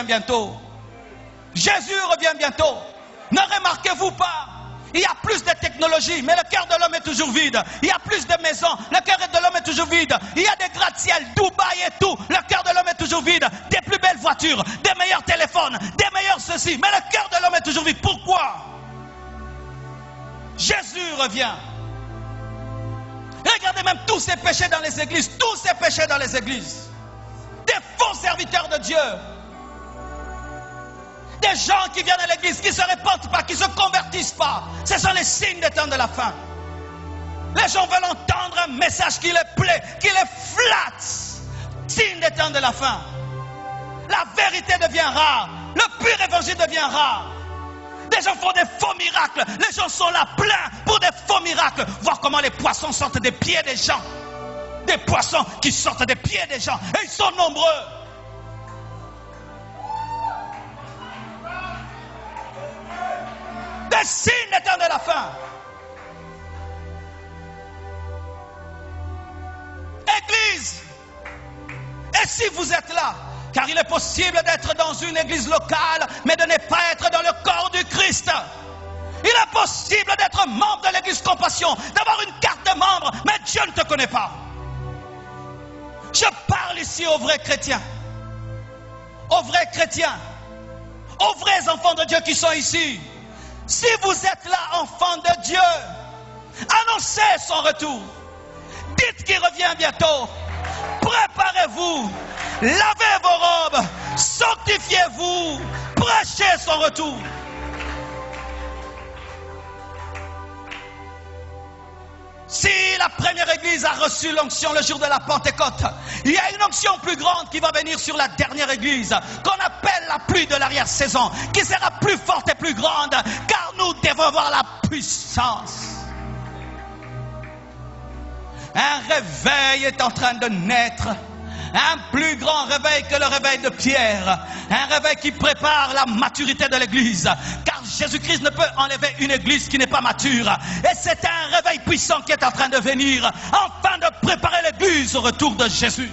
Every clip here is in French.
bientôt. Jésus revient bientôt. Ne remarquez-vous pas? Il y a plus de technologie, mais le cœur de l'homme est toujours vide. Il y a plus de maisons, le cœur de l'homme est toujours vide. Il y a des gratte-ciel, Dubaï et tout, le cœur de l'homme est toujours vide. Des plus belles voitures, des meilleurs téléphones, des meilleurs ceci, mais le cœur de l'homme est toujours vide. Pourquoi? Jésus revient. Regardez même tous ces péchés dans les églises, tous ces péchés dans les églises. Des faux serviteurs de Dieu. Des gens qui viennent à l'église, qui ne se répandent pas, qui ne se convertissent pas. Ce sont les signes des temps de la fin. Les gens veulent entendre un message qui les plaît, qui les flatte. Signe des temps de la fin. La vérité devient rare. Le pur évangile devient rare. Des gens font des faux miracles. Les gens sont là pleins pour des faux miracles. Voir comment les poissons sortent des pieds des gens. Des poissons qui sortent des pieds des gens. Et ils sont nombreux. Des signes des temps de la fin. Église. Et si vous êtes là, car il est possible d'être dans une église locale, mais de ne pas être dans le corps du Christ. Il est possible d'être membre de l'église Compassion, d'avoir une carte de membre, mais Dieu ne te connaît pas. Je parle ici aux vrais chrétiens. Aux vrais chrétiens. Aux vrais enfants de Dieu qui sont ici. Si vous êtes là, enfants de Dieu, annoncez son retour. Dites qu'il revient bientôt. Préparez-vous. Lavez vos robes. Sanctifiez-vous. Prêchez son retour. Si la première église a reçu l'onction le jour de la Pentecôte, il y a une onction plus grande qui va venir sur la dernière église, qu'on appelle la pluie de l'arrière-saison, qui sera plus forte et plus grande, car nous devons avoir la puissance. Un réveil est en train de naître. Un plus grand réveil que le réveil de Pierre. Un réveil qui prépare la maturité de l'église. Car Jésus-Christ ne peut enlever une église qui n'est pas mature. Et c'est un réveil puissant qui est en train de venir, afin de préparer l'église au retour de Jésus.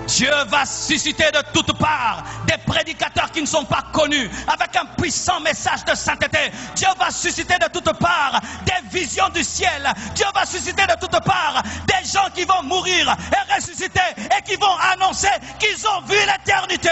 Dieu va susciter de toutes parts des prédicateurs qui ne sont pas connus, avec un puissant message de sainteté. Dieu va susciter de toutes parts des visions du ciel. Dieu va susciter de toutes parts des gens qui vont mourir et ressusciter et qui vont annoncer qu'ils ont vu l'éternité.